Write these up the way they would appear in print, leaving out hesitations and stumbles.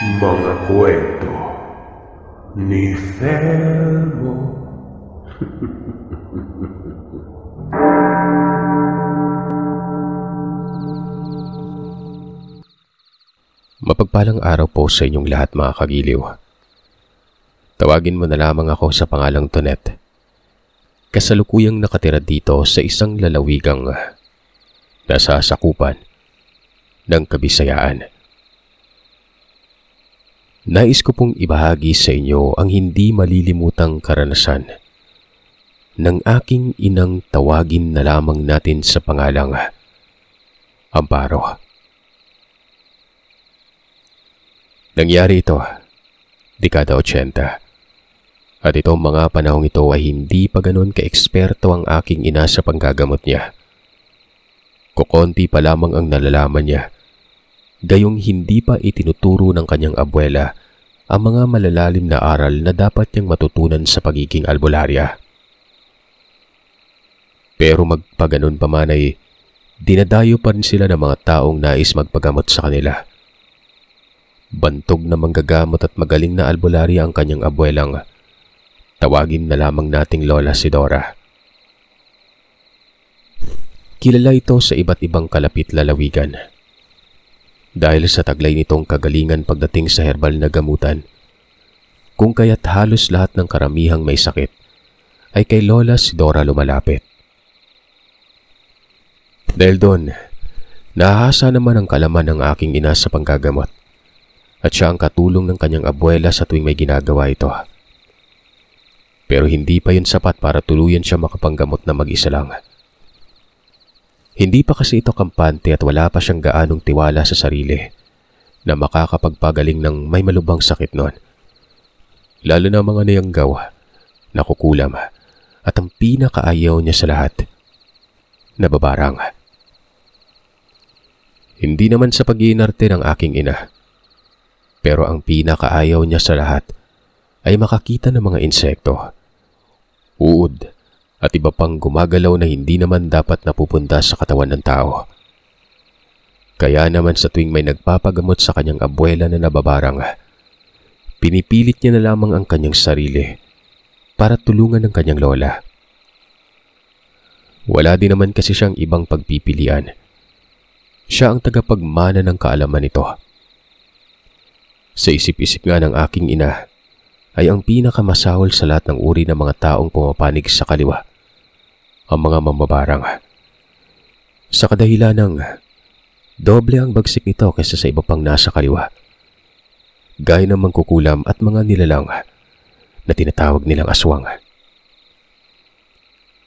Mga kwento ni Felmo. Mapagpalang araw po sa inyong lahat, mga kagiliw. Tawagin mo na lamang ako sa pangalang Tonet. Kasalukuyang nakatira dito sa isang lalawigang nasasakupan ng Kabisayaan. Nais ko pong ibahagi sa inyo ang hindi malilimutang karanasan ng aking inang tawagin na lamang natin sa pangalang Amparo. Nangyari ito, dekada 80. At itong mga panahong ito ay hindi pa ganun ka-eksperto ang aking ina sa panggagamot niya. Kukonti pa lamang ang nalalaman niya, gayong hindi pa itinuturo ng kanyang abuela ang mga malalalim na aral na dapat niyang matutunan sa pagiging albularya. Pero magpaganon pa man ay dinadayo pa rin sila ng mga taong nais magpagamot sa kanila. Bantog na manggagamot at magaling na albularya ang kanyang abuelang, tawagin na lamang nating Lola Sidora. Kilala ito sa iba't ibang kalapit lalawigan. Dahil sa taglay nitong kagalingan pagdating sa herbal na gamutan, kung kaya't halos lahat ng karamihang may sakit ay kay Lola Sidora lumalapit. Dahil doon, nahasa naman ang kalaman ng aking ina sa panggagamot at siya ang katulong ng kanyang abuela sa tuwing may ginagawa ito. Pero hindi pa yun sapat para tuluyan siya makapanggamot na mag-isa lang. Hindi pa kasi ito kampante at wala pa siyang gaanong tiwala sa sarili na makakapagpagaling ng may malubhang sakit noon. Lalo na mga niyanggaw, nakukulam, at ang pinakaayaw niya sa lahat, nababarang. Hindi naman sa pag-iinarte ng aking ina, pero ang pinakaayaw niya sa lahat ay makakita ng mga insekto, uod, at iba pang gumagalaw na hindi naman dapat napupunta sa katawan ng tao. Kaya naman sa tuwing may nagpapagamot sa kanyang abuela na nababarang, pinipilit niya na lamang ang kanyang sarili para tulungan ng kanyang lola. Wala din naman kasi siyang ibang pagpipilian. Siya ang tagapagmana ng kaalaman nito. Sa isip-isip nga ng aking ina, ay ang pinakamasahol sa lahat ng uri ng mga taong pumapanig sa kaliwa, ang mga mamabarang. Sa kadahilan ng doble ang bagsik nito kaysa sa iba pang nasa kaliwa, gaya ng mangkukulam at mga nilalang na tinatawag nilang aswang.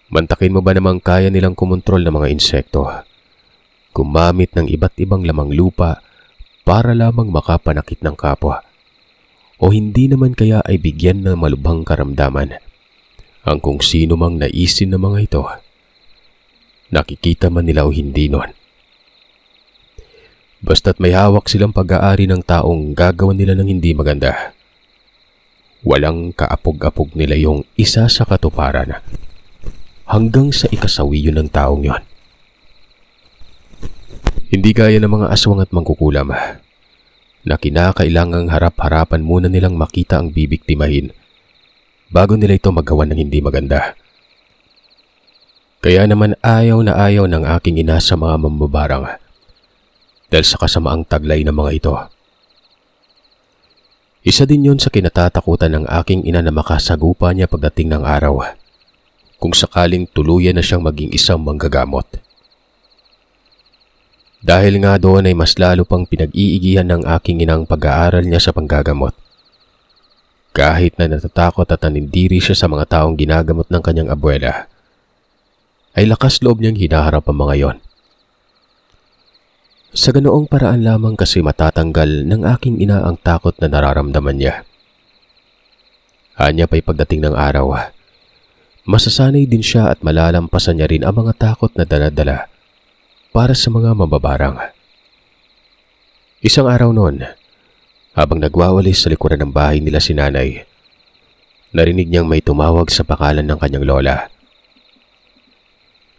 Mantakin mo ba namang kaya nilang kumontrol ng mga insekto, gumamit ng iba't ibang lamang lupa para lamang makapanakit ng kapwa? O hindi naman kaya ay bigyan ng malubhang karamdaman ang kung sino mang naisin ng mga ito, nakikita man nila o hindi noon. Basta't may hawak silang pag-aari ng taong gagawan nila ng hindi maganda, walang kaapog-apog nila yung isa sa katuparan hanggang sa ikasawi yun ng taong yon. Hindi gaya ng mga aswang at mangkukulam na kinakailangang harap-harapan muna nilang makita ang bibiktimahin bago nila ito magawa ng hindi maganda. Kaya naman ayaw na ayaw ng aking ina sa mga mambabarang dahil sa kasamaang taglay ng mga ito. Isa din yun sa kinatatakutan ng aking ina na makasagupa niya pagdating ng araw kung sakaling tuluyan na siyang maging isang manggagamot. Dahil nga doon ay mas lalo pang pinag-iigihan ng aking inang pag-aaral niya sa panggagamot. Kahit na natatakot at nanindiri siya sa mga taong ginagamot ng kanyang abuela, ay lakas loob niyang hinaharap ang mga yon. Sa ganoong paraan lamang kasi matatanggal ng aking ina ang takot na nararamdaman niya. Hanya pa'y pagdating ng araw, masasanay din siya at malalampasan niya rin ang mga takot na dala-dala para sa mga mababarang. Isang araw noon, habang nagwawalis sa likuran ng bahay nila si nanay, narinig niyang may tumawag sa pakalan ng kanyang lola.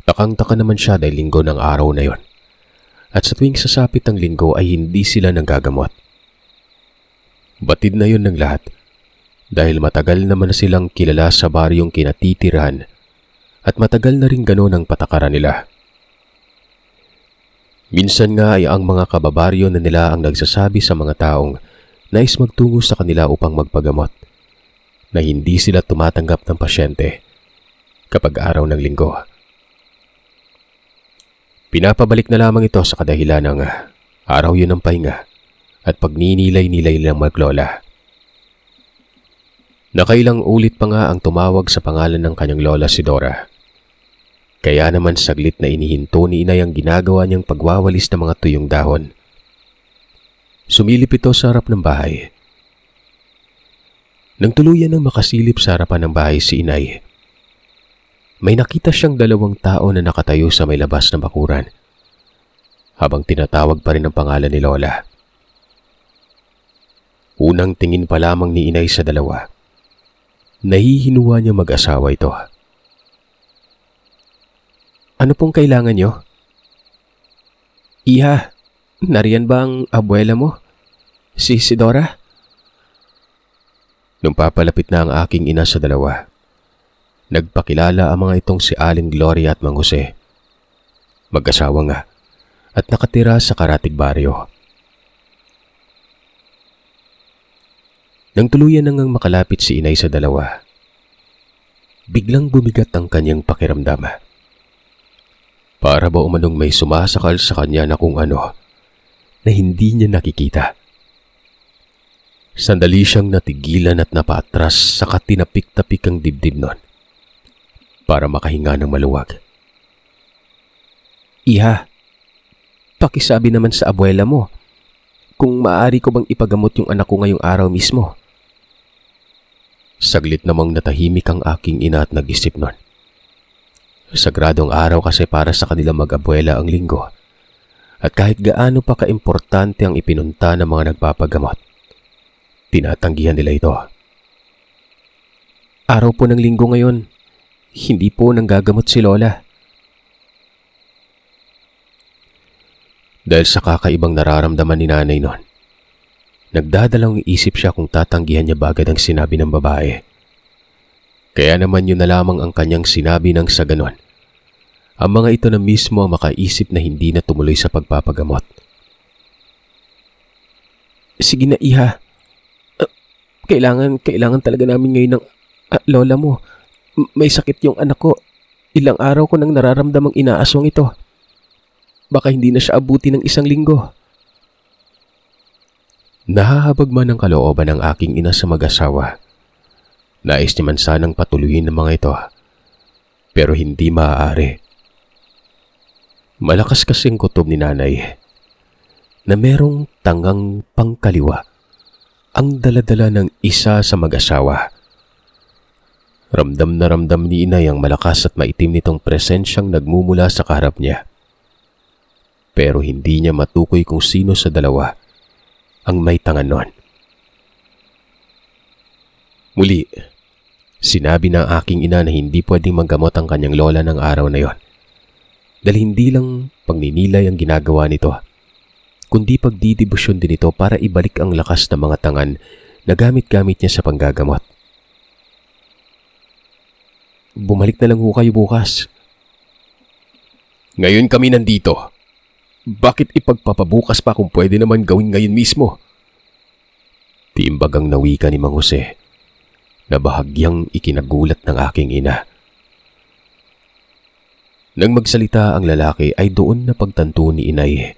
Takang-taka naman siya dahil linggo ng araw na yon. At sa tuwing sasapit ang linggo ay hindi sila nanggagamot. Batid na yun ng lahat dahil matagal naman na silang kilala sa baryong kinatitirahan at matagal na rin gano'n ang patakaran nila. Minsan nga ay ang mga kababaryo na nila ang nagsasabi sa mga taong nais magtungo sa kanila upang magpagamot na hindi sila tumatanggap ng pasyente kapag araw ng linggo. Pinapabalik na lamang ito sa kadahilan ng araw yun ng pahinga at pagninilay-nilay lang maglola. Nakailang ulit pa nga ang tumawag sa pangalan ng kanyang lola si Dora. Kaya naman saglit na inihinto ni inay ang ginagawa niyang pagwawalis ng mga tuyong dahon. Sumilip ito sa harap ng bahay. Nang tuluyan ng makasilip sa harapan ng bahay si inay, may nakita siyang dalawang tao na nakatayo sa may labas ng bakuran habang tinatawag pa rin ang pangalan ni Lola. Unang tingin pa lamang ni inay sa dalawa, nahihinuwa niya mag-asawa ito. Ano pong kailangan niyo? Iha, nariyan ba ang abuela mo? Si Dora? Nung papalapit na ang aking ina sa dalawa, nagpakilala ang mga itong si Aling Gloria at Mang Jose. Mag-asawa nga at nakatira sa Karatig Baryo. Nang tuluyan nang makalapit si inay sa dalawa, biglang bumigat ang kanyang pakiramdam. Para ba umanong may sumasakal sa kanya na kung ano na hindi niya nakikita. Sandali siyang natigilan at napaatras sa katinapik-tapik ang dibdib nun para makahinga ng maluwag. Iha, pakisabi naman sa abuela mo kung maaari ko bang ipagamot yung anak ko ngayong araw mismo. Saglit namang natahimik ang aking ina at nag-isip nun. Sagradong araw kasi para sa kanila mag-abuela ang linggo at kahit gaano pa kaimportante ang ipinunta ng mga nagpapagamot, tinatanggihan nila ito. Araw po ng linggo ngayon, hindi po nanggagamot si Lola. Dahil sa kakaibang nararamdaman ni nanay noon, nagdadalawang isip siya kung tatanggihan niya ba agad ang sinabi ng babae. Kaya naman yun na lamang ang kanyang sinabi nang sa ganon. Ang mga ito na mismo ang makaisip na hindi na tumuloy sa pagpapagamot. Sige na iha, kailangan talaga namin ngayon ng lola mo. May sakit yung anak ko. Ilang araw ko nang nararamdamang inaaswang ito. Baka hindi na siya abuti ng 1 linggo. Nahahabag man ang kalooban ng aking ina sa mag-asawa. Nais niya man sanang patuluyin ng mga ito, pero hindi maaari. Malakas kasing kutob ni nanay na merong tangang pangkaliwa ang daladala ng isa sa mag-asawa. Ramdam na ramdam ni inay ang malakas at maitim nitong presensyang nagmumula sa kaharap niya. Pero hindi niya matukoy kung sino sa dalawa ang may tangan nun. Muli, sinabi ng aking ina na hindi pwedeng manggamot ang kanyang lola ng araw na yon. Dahil hindi lang pagninilay ang ginagawa nito, kundi pagdidibusyon din ito para ibalik ang lakas ng mga tangan na gamit-gamit niya sa panggagamot. Bumalik na lang ho kayo bukas. Ngayon kami nandito. Bakit ipagpapabukas pa kung pwede naman gawin ngayon mismo? Tiimbag ang nawika ni Mang Jose na bahagyang ikinagulat ng aking ina. Nang magsalita ang lalaki ay doon na pagtanto ni inay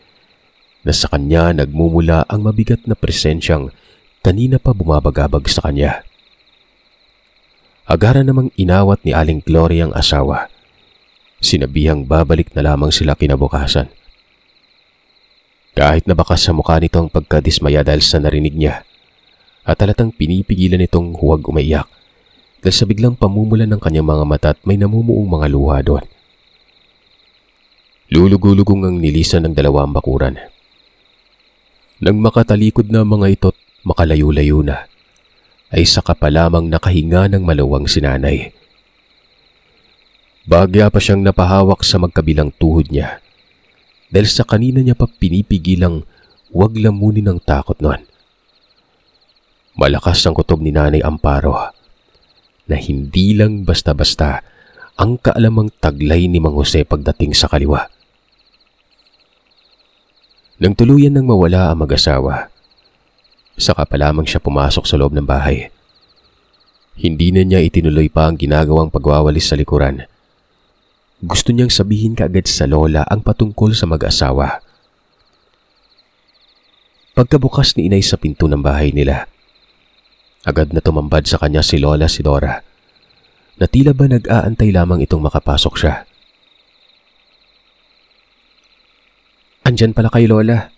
na sa kanya nagmumula ang mabigat na presensyang kanina pa bumabagabag sa kanya. Agaran namang inawat ni Aling Gloria ang asawa. Sinabihang babalik na lamang sila kinabukasan. Kahit na bakas sa mukha nito ang pagkadismaya dahil sa narinig niya, at halatang pinipigilan itong huwag umaiyak dahil sa biglang pamumulan ng kanyang mga mata at may namumuong mga luha doon. Lulugulugong ang nilisan ng dalawang bakuran. Nang makatalikod na mga ito't makalayo-layo na, ay saka pa lamang nakahinga ng maluwang sinanay. Bagya pa siyang napahawak sa magkabilang tuhod niya dahil sa kanina niya pa pinipigilang huwag lamunin ng takot noon. Malakas ang kutob ni Nanay Amparo na hindi lang basta-basta ang kaalamang taglay ni Mang Jose pagdating sa kaliwa. Nang tuluyan nang mawala ang mag-asawa, saka pa lamang siya pumasok sa loob ng bahay. Hindi na niya itinuloy pa ang ginagawang pagwawalis sa likuran. Gusto niyang sabihin kaagad sa lola ang patungkol sa mag-asawa. Pagkabukas ni Inay sa pinto ng bahay nila, agad na tumambad sa kanya si Lola Sidora, na tila ba nag-aantay lamang itong makapasok siya. "Andyan pala kay Lola.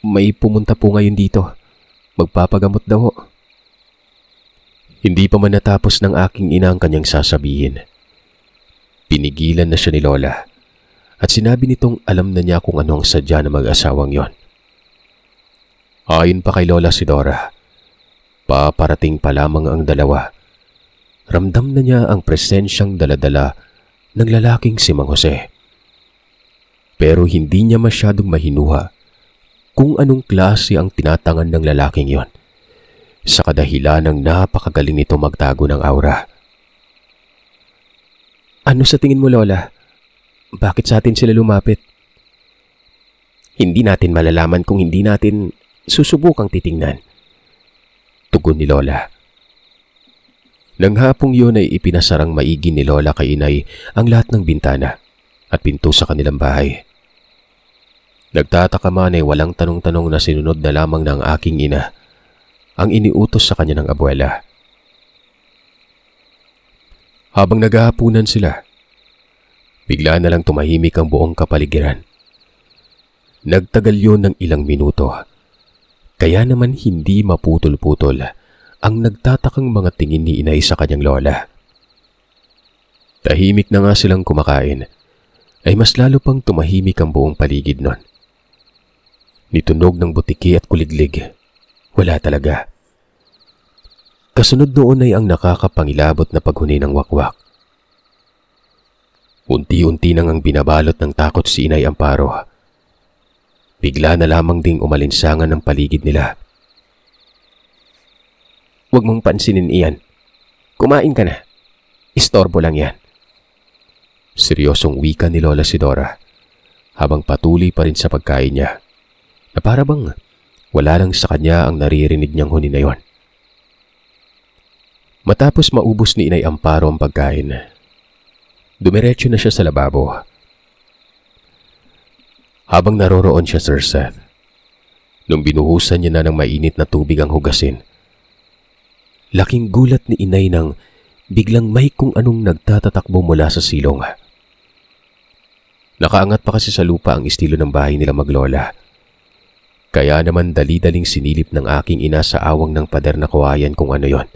May pumunta po ngayon dito. Magpapagamot daw." Hindi pa man natapos ng aking ina ang kanyang sasabihin. Pinigilan na siya ni Lola at sinabi nitong alam na niya kung ano ang sadya ng mag-asawang yon. Ayon pa kay Lola Sidora, paparating pa lamang ang dalawa. Ramdam na niya ang presensyang daladala ng lalaking si Mang Jose. Pero hindi niya masyadong mahinuha kung anong klase ang tinatangan ng lalaking yon, sa kadahilan ng napakagaling nito magtago ng aura. "Ano sa tingin mo, Lola? Bakit sa atin sila lumapit?" "Hindi natin malalaman kung hindi natin susubukang titingnan," tugon ni Lola. Nang hapong yun ay ipinasarang maigi ni Lola kay Inay ang lahat ng bintana at pinto sa kanilang bahay. Nagtataka man ay walang tanong-tanong na sinunod na lamang ng aking ina ang iniutos sa kanya ng abuela. Habang naghahapunan sila, bigla na lang tumahimik ang buong kapaligiran. Nagtagal yun ng ilang minuto, kaya naman hindi maputol-putol ang nagtatakang mga tingin ni Inay sa kanyang lola. Tahimik na nga silang kumakain, ay mas lalo pang tumahimik ang buong paligid nun. Nitunog ng butiki at kuliglig, wala talaga. Kasunod noon ay ang nakakapangilabot na paghuni ng wakwak. Unti-unti nang ang binabalot ng takot si Inay Amparo. Bigla na lamang ding umalinsangan ng paligid nila. "Huwag mong pansinin iyan. Kumain ka na. Istorbo lang yan." Seryosong wika ni Lola Sidora habang patuloy pa rin sa pagkain niya, na para bang wala lang sa kanya ang naririnig niyang huni na yon. Matapos maubos ni Inay Amparo ang pagkain, dumiretso na siya sa lababo. Habang naroroon siya, Sir Seth, nung binuhusan niya na ng mainit na tubig ang hugasin, laking gulat ni Inay nang biglang may kung anong nagtatatakbo mula sa silong. Nakaangat pa kasi sa lupa ang estilo ng bahay nila maglola. Kaya naman dali-daling sinilip ng aking ina sa awang ng pader na kawayan kung ano yon.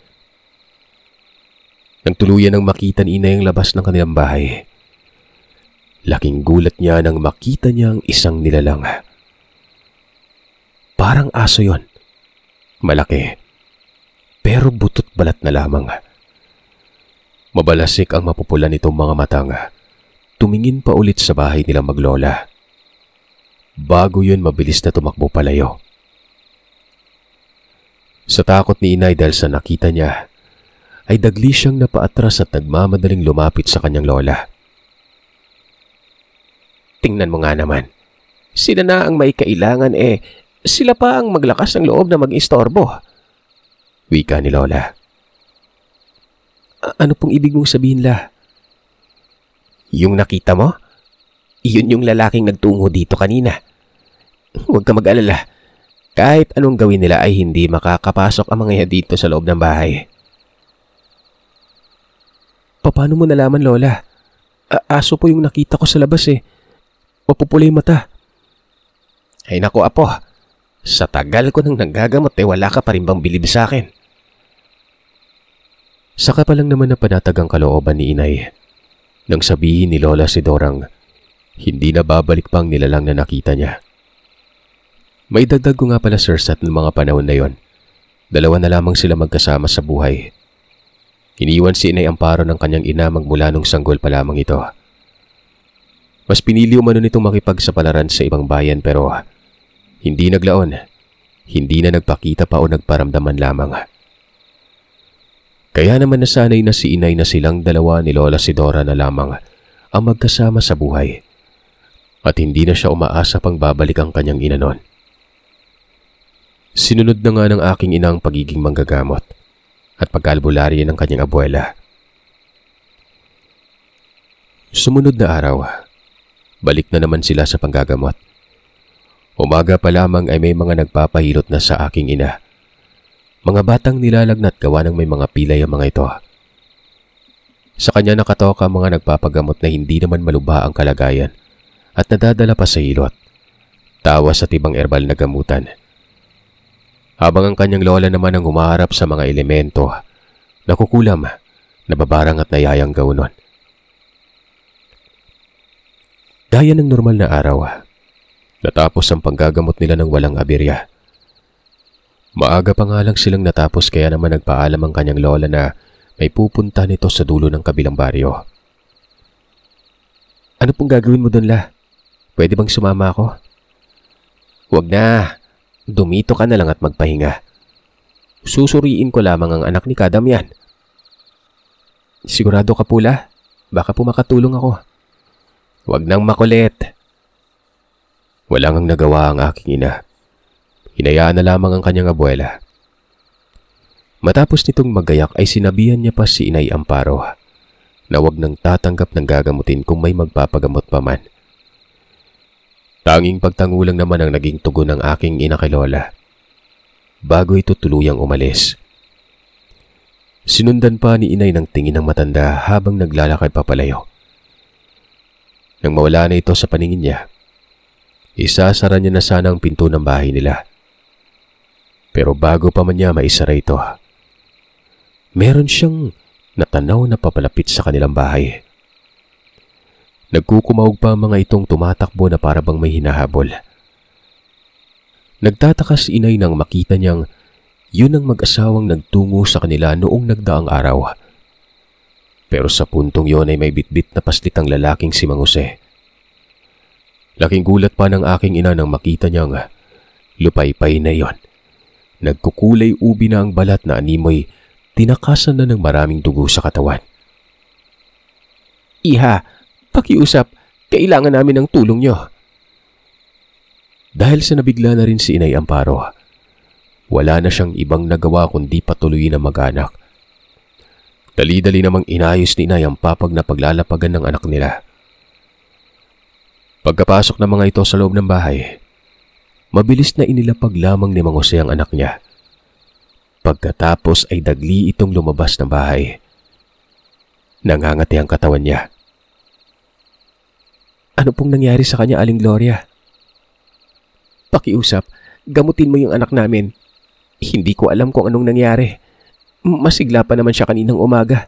Nang tuluyan ng makita ni Inay ang labas ng kanilang bahay, laking gulat niya nang makita niya ang isang nilalang. Parang aso yon. Malaki, pero butot balat na lamang. Mabalasik ang mapupula nitong mga matang. Tumingin pa ulit sa bahay nila maglola. Bago yun, mabilis na tumakbo palayo. Sa takot ni Inay dahil sa nakita niya, ay dagli siyang napaatras at nagmamadaling lumapit sa kanyang lola. "Tingnan mo nga naman. Sila na ang may kailangan sila pa ang maglakas ng loob na mag-istorbo," wika ni Lola. "Ano pong ibig mong sabihin, La?" "Yung nakita mo? Iyon yung lalaking nagtungo dito kanina. Huwag ka mag-alala. Kahit anong gawin nila ay hindi makakapasok ang mga yan dito sa loob ng bahay." "Paano mo nalaman, Lola? Aso po yung nakita ko sa labas Mapupula yung mata." "Ay naku, apo. Sa tagal ko nang nanggagamot wala ka pa rin bang bilib sa akin?" Saka pa lang naman na panatag ang kalooban ni Inay nang sabihin ni Lola Sidorang hindi na babalik pang nilalang na nakita niya. May dagdag ko nga pala, Sir Seth, ng mga panahon na yon. Dalawa na lamang sila magkasama sa buhay. Iniwan si Inay Amparo ng kanyang ina magmula nung sanggol pa lamang ito. Mas pinili umano nitong makipagsapalaran sa ibang bayan pero hindi naglaon. Hindi na nagpakita pa o nagparamdaman lamang. Kaya naman nasanay na si inay na silang dalawa ni Lola Sidora na lamang ang magkasama sa buhay. At hindi na siya umaasa pang babalik ang kanyang ina noon. Sinunod na nga ng aking ina ang pagiging manggagamot at pag-albularya ng kanyang abuela. Sumunod na araw, balik na naman sila sa panggagamot. Umaga pa lamang ay may mga nagpapahilot na sa aking ina. Mga batang nilalagnat gawa ng may mga pilay ang mga ito. Sa kanya nakatoka ang mga nagpapagamot na hindi naman malubha ang kalagayan at nadadala pa sa hilot. Tawas at ibang herbal na gamutan. Habang ang kanyang lola naman ang humaharap sa mga elemento, nakukulam, nababarang at nayayang gawunon. Gaya ng normal na araw, natapos ang panggagamot nila ng walang aberya. Maaga pa nga lang silang natapos kaya naman nagpaalam ang kanyang lola na may pupunta nito sa dulo ng kabilang baryo. Ano pong gagawin mo doon, La? Pwede bang sumama ako? Huwag na. Dumito ka na lang at magpahinga. Susuriin ko lamang ang anak ni Kadam yan. Sigurado ka po, La? Baka po makatulong ako. Huwag nang makulit. Walang ang nagawa ang aking ina. Hinayaan na lamang ang kanyang abuela. Matapos nitong magayak ay sinabihan niya pa si Inay Amparo na huwag nang tatanggap ng gagamutin kung may magpapagamot pa man. Tanging pagtangulang naman ang naging tugon ng aking ina kay Lola bago ito tuluyang umalis. Sinundan pa ni Inay ng tingin ng matanda habang naglalakad papalayo. Nang mawala na ito sa paningin niya, isasara niya na sana ang pinto ng bahay nila. Pero bago pa man niya maisara ito, meron siyang natanaw na papalapit sa kanilang bahay. Nagkukumawag pa ang mga itong tumatakbo na para bang may hinahabol. Nagtataka si Inay nang makita niyang yun ang mag-asawang nagtungo sa kanila noong nagdaang araw. Pero sa puntong yon ay may bitbit na paslit ang lalaking si Mang Jose. Laking gulat pa ng aking ina nang makita niyang lupaypay na yon. Nagkukulay ubi na ang balat na animoy, tinakasan na ng maraming dugo sa katawan. Iha, pakiusap, kailangan namin ng tulong niyo. Dahil sa nabigla na rin si Inay Amparo, wala na siyang ibang nagawa kundi patuloyin ang mag-anak. Dali-dali namang inayos ni Inay ang papag na paglalapagan ng anak nila. Pagkapasok ng mga ito sa loob ng bahay, mabilis na inilapag lamang ni Mang Jose ang anak niya. Pagkatapos ay dagli itong lumabas ng bahay. Nangangati ang katawan niya. Ano pong nangyari sa kanya, Aling Gloria? Pakiusap, gamutin mo yung anak namin. Hindi ko alam kung anong nangyari. Masigla pa naman siya kaninang umaga.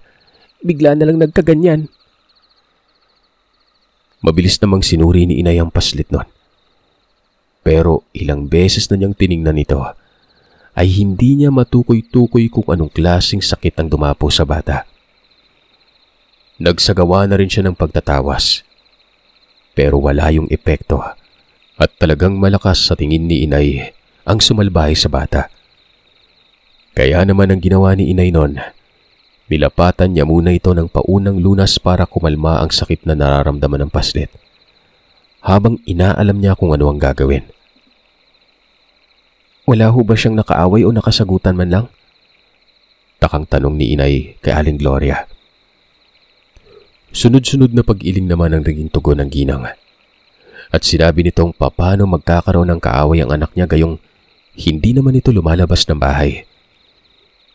Bigla na lang nagkaganyan. Mabilis namang sinuri ni Inay ang paslit nun. Pero ilang beses na niyang tiningnan ito ay hindi niya matukoy-tukoy kung anong klaseng sakit ang dumapo sa bata. Nagsagawa na rin siya ng pagtatawas. Pero wala yung epekto at talagang malakas sa tingin ni Inay ang sumalbahe sa bata. Kaya naman ang ginawa ni Inay nun, nilapatan niya muna ito ng paunang lunas para kumalma ang sakit na nararamdaman ng paslit, habang inaalam niya kung ano ang gagawin. Wala ho ba siyang nakaaway o nakasagutan man lang? Takang tanong ni Inay kay Aling Gloria. Sunod-sunod na pag-iling naman ang naging tugon ng ginang. At sinabi nitong paano magkakaroon ng kaaway ang anak niya gayong hindi naman ito lumalabas ng bahay.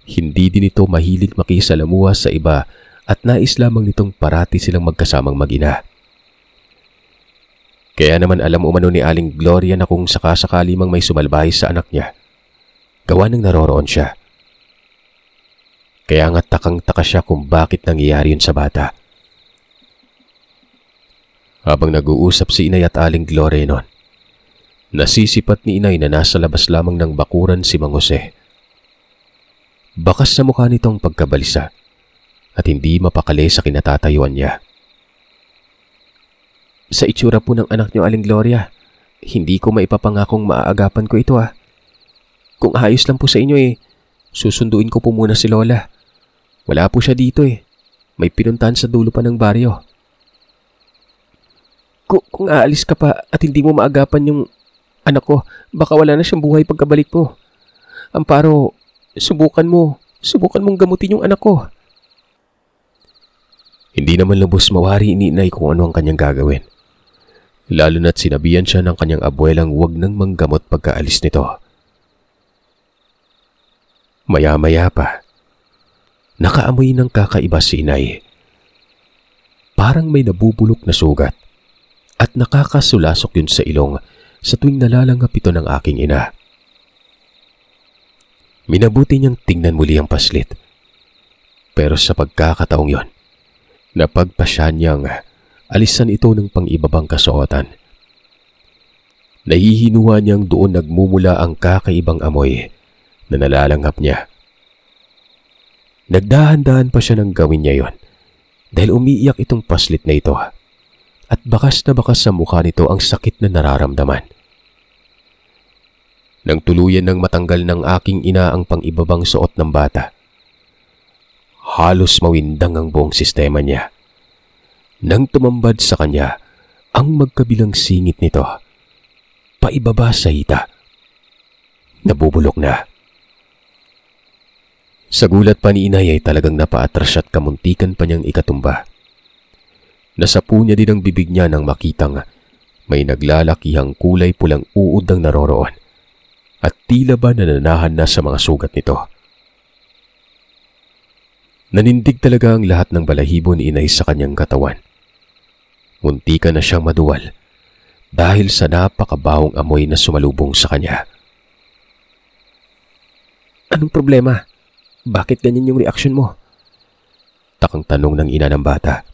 Hindi din ito mahilig makisalamuha sa iba at nais lamang nitong parati silang magkasamang mag-ina. Kaya naman alam umano ni Aling Gloria na kung sakasakali mang may sumalbahay sa anak niya, gawa ng naroroon siya. Kaya nga takang-taka siya kung bakit nangyayari yun sa bata. Habang nag-uusap si Inay at Aling Gloria noon, nasisipat ni Inay na nasa labas lamang ng bakuran si Mang Jose. Bakas sa mukha nitong pagkabalisa at hindi mapakali sa kinatatayuan niya. Sa itsura po ng anak niyo, Aling Gloria, hindi ko maipapangakong maaagapan ko ito . Kung ayos lang po sa inyo susunduin ko po muna si Lola. Wala po siya dito May pinuntahan sa dulo pa ng baryo. Kung aalis ka pa at hindi mo maagapan yung anak ko, baka wala na siyang buhay pagkabalik mo. Amparo, subukan mong gamutin yung anak ko. Hindi naman lubos mawari ni Inay kung ano ang kanyang gagawin. Lalo na't sinabihan siya ng kanyang abuelang huwag nang manggamot pagkaalis nito. Maya-maya pa, nakaamoy ng kakaiba si Inay. Parang may nabubulok na sugat at nakakasulasok yun sa ilong sa tuwing nalalanghap ito ng aking ina. Minabuti niyang tingnan muli ang paslit. Pero sa pagkakataong yon, napagpasya niyang alisan ito ng pang-ibabang kasuotan. Nahihinuha niyang doon nagmumula ang kakaibang amoy na nalalanghap niya. Nagdahan-dahan pa siya ng gawin niya yon dahil umiiyak itong paslit na ito at bakas na bakas sa mukha nito ang sakit na nararamdaman. Nang tuluyan ng matanggal ng aking ina ang pang-ibabang suot ng bata, halos mawindang ang buong sistema niya. Nang tumambad sa kanya ang magkabilang singit nito, paibaba sa hita. Nabubulok na. Sa gulat pa ni Inay ay talagang napaatras at kamuntikan pa niyang ikatumba. Nasapu niya din ang bibig niya nang makitang may naglalakihang kulay pulang uod ang naroroon at tila ba nananahan na sa mga sugat nito. Nanindig talaga ang lahat ng balahibo ni Inay sa kanyang katawan. Muntika na siyang maduwal dahil sa napakabahong amoy na sumalubong sa kanya. Anong problema? Bakit ganyan yung reaksyon mo? Takang tanong ng ina ng bata.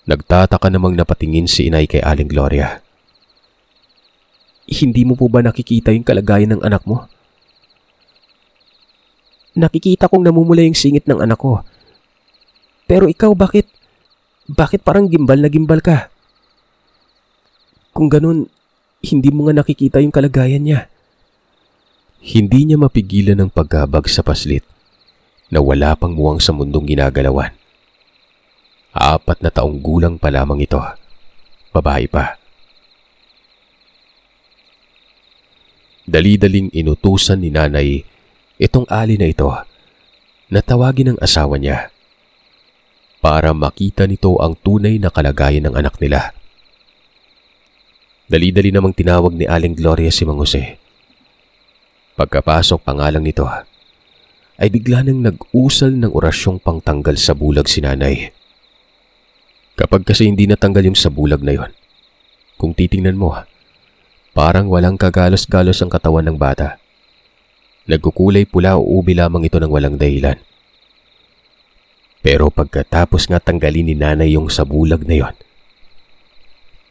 Nagtataka namang napatingin si Inay kay Aling Gloria. Hindi mo po ba nakikita yung kalagayan ng anak mo? Nakikita kong namumula yung singit ng anak ko. Pero ikaw bakit parang gimbal na gimbal ka? Kung ganun, hindi mo nga nakikita yung kalagayan niya. Hindi niya mapigilan ang pagkabag sa paslit na wala pang muwang sa mundong ginagalawan. 4 na taong gulang pa lamang ito. Babae pa. Dali-daling inutusan ni Nanay itong Ali na ito na tawagin ang asawa niya para makita nito ang tunay na kalagayan ng anak nila. Dali-dali namang tinawag ni Aling Gloria si Mang Jose. Pagkapasok pa nga lang nito, ay bigla nang nag-usal ng orasyong pangtanggal sa bulag si Nanay. Kapag kasi hindi natanggal yung sa bulag na yon, kung titingnan mo, parang walang kagalos-galos ang katawan ng bata. Nagkukulay pula o ubi lamang ito ng walang dahilan. Pero pagkatapos nga tanggalin ni Nanay yung sa bulag na yon,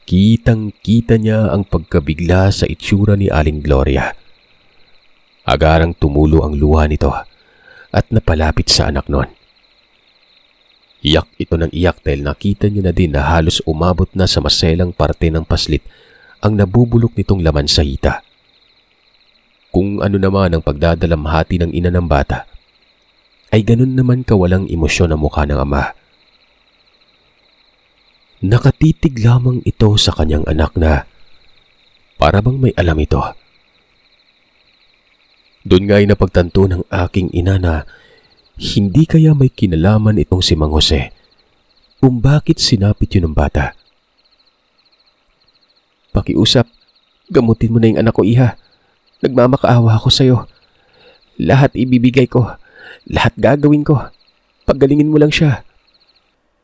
kitang-kita niya ang pagkabigla sa itsura ni Aling Gloria. Agarang tumulo ang luha nito at napalapit sa anak nun. Iyak ito ng iyak dahil nakita niya na din na halos umabot na sa maselang parte ng paslit ang nabubulok nitong laman sa hita. Kung ano naman ang pagdadalamhati ng ina ng bata, ay ganun naman kawalang emosyon ang mukha ng ama. Nakatitig lamang ito sa kanyang anak na para bang may alam ito. Doon nga ay napagtanto ng aking ina na hindi kaya may kinalaman itong si Mang Jose kung bakit sinapit yun ng bata. Pakiusap, gamutin mo na yung anak ko, iha. Nagmamakaawa ako sa'yo. Lahat ibibigay ko. Lahat gagawin ko. Paggalingin mo lang siya.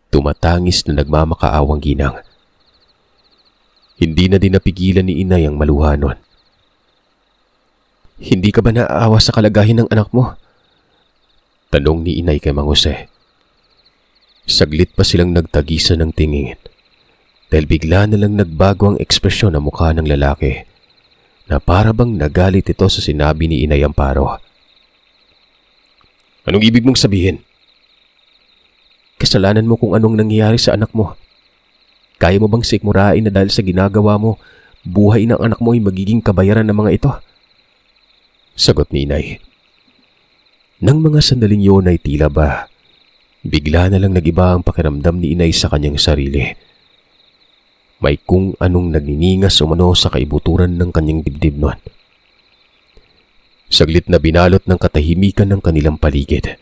Tumatangis na nagmamakaawang ginang. Hindi na din napigilan ni Inay ang maluha nun. Hindi ka ba naaawa sa kalagayan ng anak mo? Tanong ni Inay kay Mang Jose. Saglit pa silang nagtagisan ng tingin dahil bigla na lang nagbago ang ekspresyon ng mukha ng lalaki na para bang nagalit ito sa sinabi ni Inay Amparo. Anong ibig mong sabihin? Kasalanan mo kung anong nangyayari sa anak mo. Kaya mo bang sikmurain na dahil sa ginagawa mo, buhay ng anak mo ay magiging kabayaran ng mga ito? Sagot ni inay. Nang mga sandaling yun ay tila ba, bigla na lang nagiba ang pakiramdam ni inay sa kanyang sarili. May kung anong nagniningas umano sa kaibuturan ng kanyang dibdib noon. Saglit na binalot ng katahimikan ng kanilang paligid.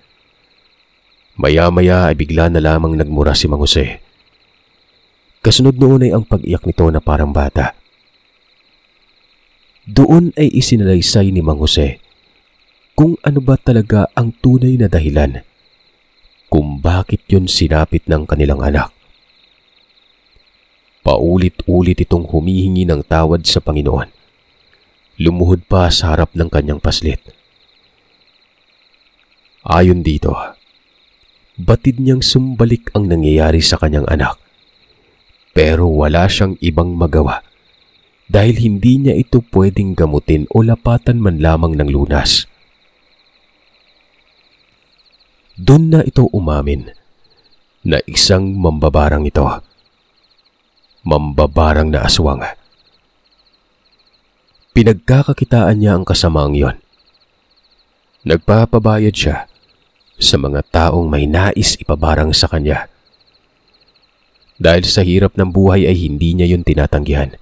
Maya-maya ay bigla na lamang nagmura si Mang Jose. Kasunod noon ay ang pag-iyak nito na parang bata. Doon ay isinalaysay ni Mang Jose kung ano ba talaga ang tunay na dahilan kung bakit yun sinapit ng kanilang anak. Paulit-ulit itong humihingi ng tawad sa Panginoon. Lumuhod pa sa harap ng kanyang paslit. Ayon dito, batid niyang sumbalik ang nangyayari sa kanyang anak. Pero wala siyang ibang magawa dahil hindi niya ito pwedeng gamutin o lapatan man lamang ng lunas. Doon na ito umamin na isang mambabarang ito. Mambabarang na aswang. Pinagkakakitaan niya ang kasamaang yon. Nagpapabayad siya sa mga taong may nais ipabarang sa kanya. Dahil sa hirap ng buhay ay hindi niya yun tinatanggihan.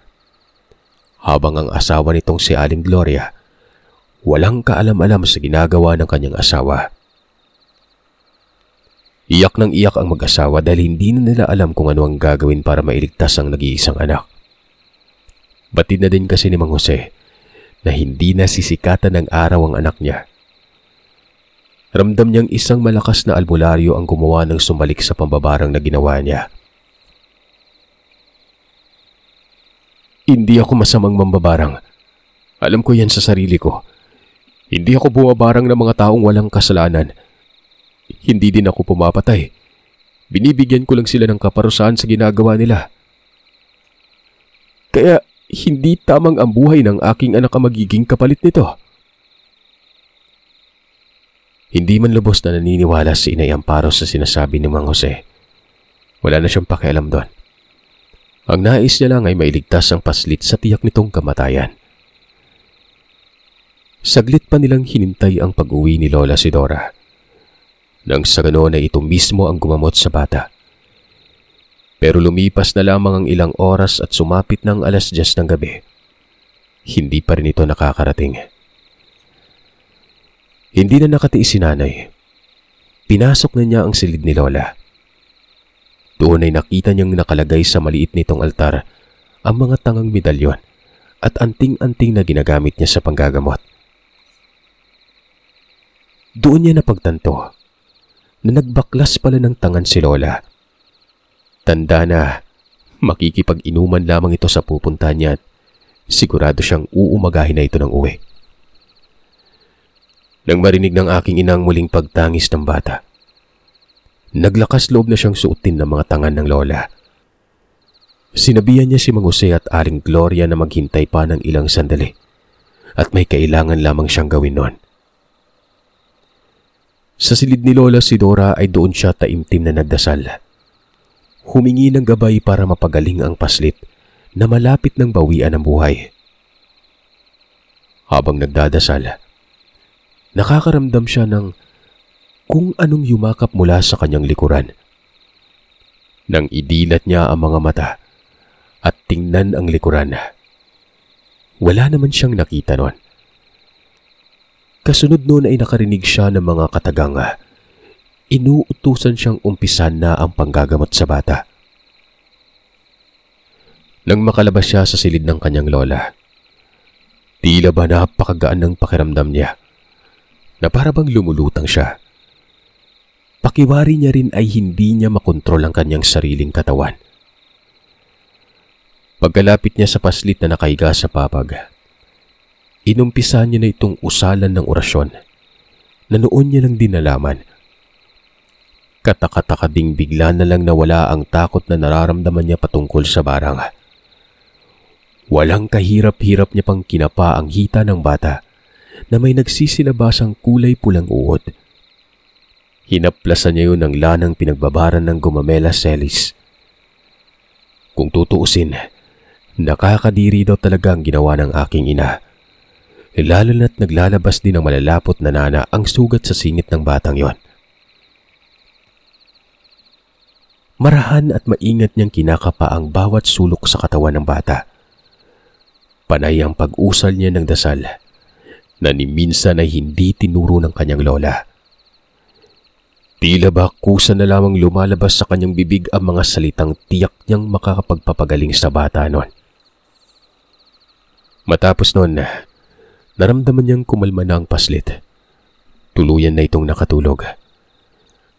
Habang ang asawa nitong si Aling Gloria, walang kaalam-alam sa ginagawa ng kanyang asawa. Iyak ng iyak ang mag-asawa dahil hindi na nila alam kung ano ang gagawin para mailigtas ang nag-iisang anak. Batid na din kasi ni Mang Jose na hindi na sisikatan ng araw ang anak niya. Ramdam niyang isang malakas na albularyo ang gumawa ng sumalik sa pambabarang na ginawa niya. Hindi ako masamang mambabarang. Alam ko yan sa sarili ko. Hindi ako bumabarang ng mga taong walang kasalanan. Hindi din ako pumapatay. Binibigyan ko lang sila ng kaparusahan sa ginagawa nila. Kaya hindi tamang ang buhay ng aking anak ang magiging kapalit nito. Hindi man lubos na naniniwala si Inay Amparo sa sinasabi ni Mang Jose. Wala na siyang pakialam doon. Ang nais niya lang ay mailigtas ang paslit sa tiyak nitong kamatayan. Saglit pa nilang hinintay ang pag-uwi ni Lola Sidora. Nang sa ganoon ay ito mismo ang gumamot sa bata. Pero lumipas na lamang ang ilang oras at sumapit ng 10:00 ng gabi. Hindi pa rin ito nakakarating. Hindi na nakatiis si nanay. Pinasok na niya ang silid ni Lola. Doon ay nakita niyang nakalagay sa maliit nitong altar ang mga tangang medalyon at anting-anting na ginagamit niya sa panggagamot. Doon niya napagtanto na nagbaklas pala ng tangan si Lola. Tanda na makikipag-inuman lamang ito sa pupuntahan niya at sigurado siyang uumagahin na ito ng uwi. Nang marinig ng aking inang muling pagtangis ng bata, naglakas loob na siyang suotin ng mga tangan ng Lola. Sinabihan niya si Mang Jose at Aling Gloria na maghintay pa ng ilang sandali at may kailangan lamang siyang gawin noon. Sa silid ni Lola Sidora ay doon siya taimtim na nagdasal. Humingi ng gabay para mapagaling ang paslit na malapit ng bawian ng buhay. Habang nagdadasal, nakakaramdam siya ng kung anong yumakap mula sa kanyang likuran. Nang idilat niya ang mga mata at tingnan ang likuran, wala naman siyang nakita noon. Kasunod noon ay nakarinig siya ng mga katagang inuutusan siyang umpisan na ang panggagamot sa bata. Nang makalabas siya sa silid ng kanyang lola, tila ba napakagaan ng pakiramdam niya na para bang lumulutang siya. Pakiwari niya rin ay hindi niya makontrol ang kanyang sariling katawan. Pagkalapit niya sa paslit na nakahiga sa papag, inumpisa niya na itong usalan ng orasyon na noon niya lang din nalaman. Katakataka ding bigla na lang nawala ang takot na nararamdaman niya patungkol sa barang. Walang kahirap-hirap niya pang kinapa ang hita ng bata na may nagsisilabasang kulay pulang uod. Hinaplasan niya yun ng lanang pinagbabaran ng Gumamela Celis. Kung tutuusin, nakakadiri daw talaga ang ginawa ng aking ina. lalo na't naglalabas din ng malalapot na nana ang sugat sa singit ng batang yon. Marahan at maingat niyang kinakapa ang bawat sulok sa katawan ng bata. Panay ang pag-usal niya ng dasal na ni minsan ay hindi tinuro ng kanyang lola. Tila ba kusa na lamang lumalabas sa kanyang bibig ang mga salitang tiyak niyang makakapagpapagaling sa bata noon. Matapos noon, naramdaman niyang kumalma na ang paslit. Tuluyan na itong nakatulog.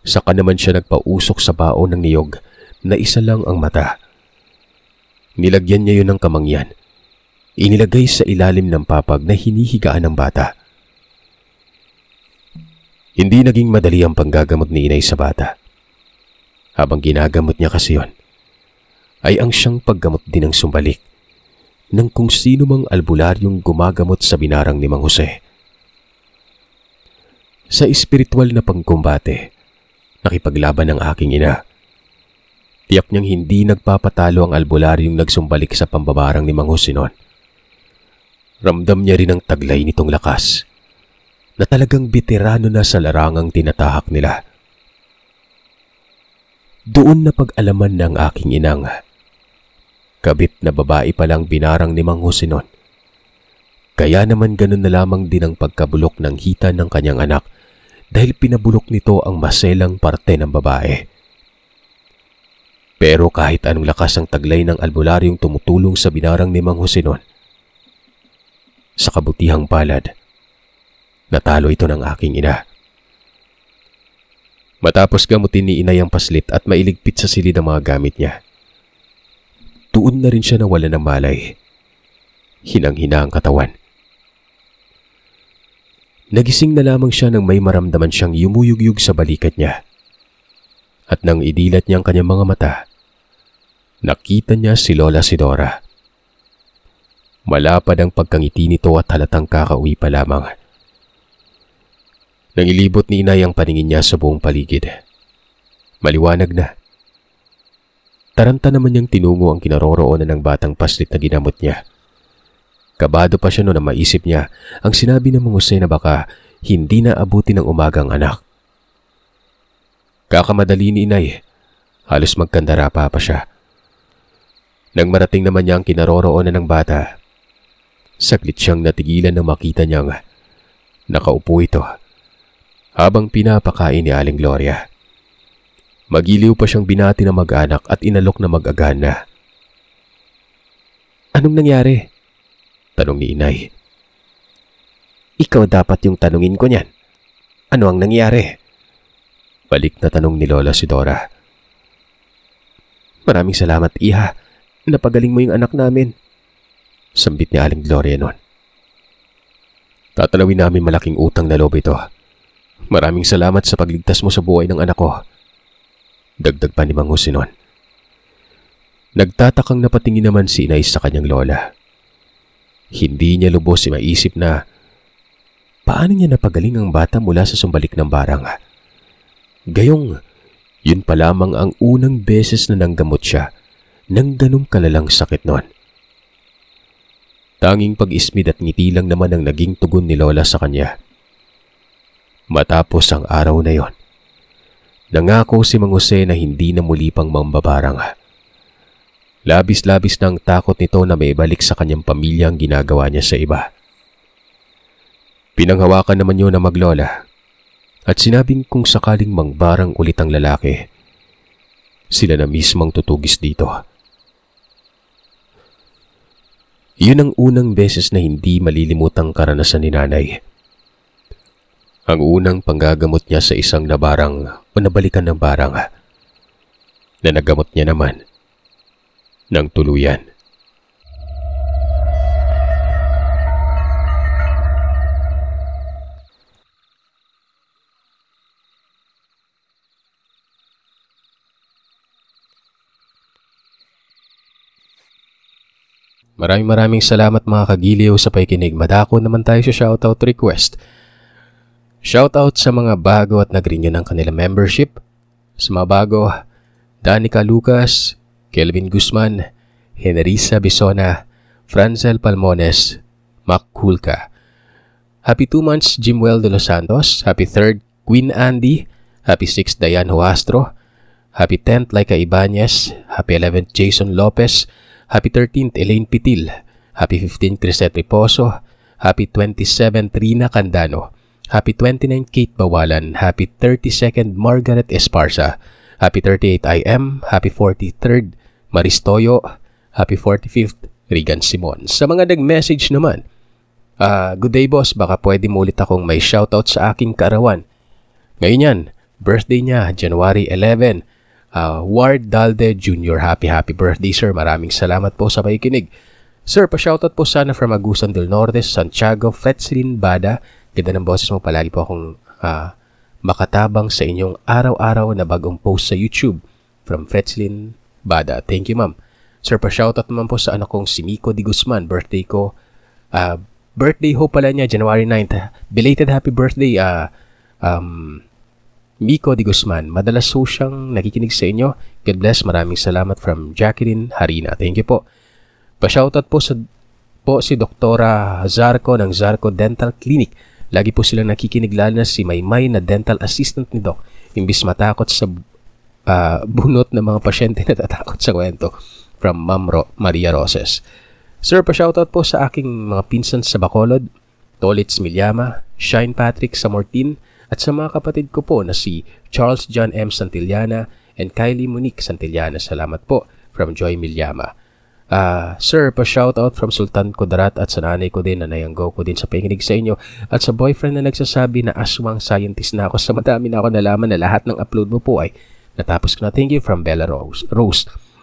Saka naman siya nagpausok sa baon ng niyog na isa lang ang mata. Nilagyan niya yun ng kamangyan. Inilagay sa ilalim ng papag na hinihigaan ng bata. Hindi naging madali ang panggagamot ni inay sa bata. Habang ginagamot niya kasi yon, ay ang siyang paggamot din ng sumbalik ng kung sino mang albularyong gumagamot sa binarang ni Mang Jose. Sa espiritual na pangkumbate, nakipaglaban ng aking ina. Tiyak niyang hindi nagpapatalo ang albularyong nagsumbalik sa pambabarang ni Mang Jose noon. Ramdam niya rin ang taglay nitong lakas na talagang veterano na sa larangang tinatahak nila. Doon na pag-alaman ng aking inang kabit na babae palang binarang ni Mang Jose noon. Kaya naman ganun na lamang din ang pagkabulok ng hita ng kanyang anak dahil pinabulok nito ang maselang parte ng babae. Pero kahit anong lakas ang taglay ng albularyong tumutulong sa binarang ni Mang Jose noon, sa kabutihang palad, natalo ito ng aking ina. Matapos gamutin ni inay ang paslit at mailigpit sa silid ang mga gamit niya, tuon na rin siya nawala ng malay. Hinang-hina ang katawan. Nagising na lamang siya nang may maramdaman siyang yumuyugyug sa balikat niya. At nang idilat niya ang kanyang mga mata, nakita niya si Lola Sidora. Malapad ang pagkangiti nito at halatang kakauwi pa lamang. Nang ilibot ni inay ang paningin niya sa buong paligid, maliwanag na. Taranta naman niyang tinungo ang kinaroroonan ng batang paslit na ginamot niya. Kabado pa siya noon na maisip niya ang sinabi ng Mang Jose na baka hindi na abuti ng umagang anak. Kakamadali ni inay, halos magkandara pa siya. Nang marating naman niya ang kinaroroonan ng bata, saglit siyang natigilan nang makita niyang nakaupo ito habang pinapakain ni Aling Gloria. Magiliw pa siyang binati ng mag-anak at inalok na mag-agana. "Anong nangyari?" tanong ni inay. "Ikaw dapat yung tanungin ko niyan. Ano ang nangyari?" balik na tanong ni Lola Sidora. "Maraming salamat, iha. Napagaling mo yung anak namin," sambit ni Aling Gloria noon. "Tatanawin namin malaking utang na loob ito. Maraming salamat sa pagligtas mo sa buhay ng anak ko," dagdag pa ni Mang Jose noon. Nagtatakang napatingin naman si inay sa kanyang lola. Hindi niya lubos si maisip na paano niya napagaling ang bata mula sa sumbalik ng barang. Gayong, yun pa lamang ang unang beses na nanggamot siya ng ganong kalalang sakit noon. Tanging pag-ismid at ngiti lang naman ang naging tugon ni Lola sa kanya. Matapos ang araw na yon, nangako si Mang Jose na hindi na muli pang mambabarang. Labis-labis na ang takot nito na maibalik sa kanyang pamilya ang ginagawa niya sa iba. Pinanghawakan naman yun na maglola at sinabing kung sakaling mangbarang ulit ang lalaki, sila na mismong tutugis dito. Yun ang unang beses na hindi malilimutang karanasan ni nanay. Ang unang panggagamot niya sa isang nabarang o nabalikan ng barang na nagamot niya naman ng tuluyan. Maraming salamat mga kagiliw sa pakikinig. Madako naman tayo sa shoutout request. Shoutout sa mga bago at nag-renew ng kanilang membership. Sa mga bago, Danica Lucas, Kelvin Guzman, Henrisa Bisona, Franzel Palmones, Mac Hulka, Happy 2 months, Jimwell de los Santos. Happy 3rd, Queen Andy. Happy 6th, Diane Huastro. Happy 10th, Laika Ibanez. Happy 11th, Jason Lopez. Happy 13th, Elaine Pitil. Happy 15th, Crisette Riposo. Happy 27th, Rina Candano. Happy 29th, Kate Bawalan. Happy 32nd, Margaret Esparza. Happy 38th, IM. Happy 43rd, Maristoyo. Happy 45th, Regan Simon. Sa mga nag-message naman, good day boss, baka pwede mo ulit akong may shoutout sa aking kaarawan. Ngayon yan, birthday niya, January 11. Ward Dalde Jr. Happy birthday sir. Maraming salamat po sa pakikinig. Sir, pa-shoutout po sana from Agusan del Norte, Santiago, Fretzlin Bada. Ganda ng boses mo, palagi po akong makatabang sa inyong araw-araw na bagong post sa YouTube from Fretzlin Bada. Thank you ma'am. Sir, pa-shoutout naman po sa anak kong si Miko Di Guzman. Birthday ko. Birthday ho pala niya, January 9th. Belated happy birthday, Miko Di Guzman. Madalas ho siyang nakikinig sa inyo. God bless. Maraming salamat from Jacqueline Harina. Thank you po. Pa-shoutout po si Doktora Zarco ng Zarco Dental Clinic. Lagi po silang nakikinig, lalo na si Maymay na dental assistant ni Doc. Imbis matakot sa bunot ng mga pasyente na tatakot sa kwento. From Ma'am Maria Roses. Sir, pa-shoutout po sa aking mga pinsan sa Bacolod, Tolitz Milyama, Shine Patrick Samortin, at sa mga kapatid ko po na si Charles John M. Santillana and Kylie Monique Santillana. Salamat po from Joy Milyama. Sir, pa-shoutout from Sultan Kudarat at sa nanay ko din na nayanggo ko din sa pakikinig sa inyo at sa boyfriend na nagsasabi na aswang scientist na ako. Sa madami na ako nalaman na lahat ng upload mo po ay natapos ko na. Thank you from Bella Rose.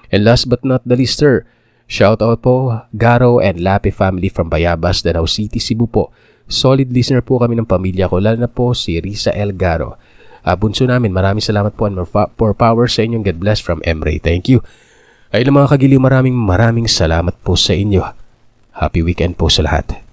And last but not the least, sir, shoutout po Garo and Lapi family from Bayabas, Danau City, Cebu po. Solid listener po kami ng pamilya ko, lalo na po si Risa L. Garo. Bunso namin, maraming salamat po and more power sa inyong. God bless from Emre. Thank you. Ay mga kagiliw, maraming salamat po sa inyo. Happy weekend po sa lahat.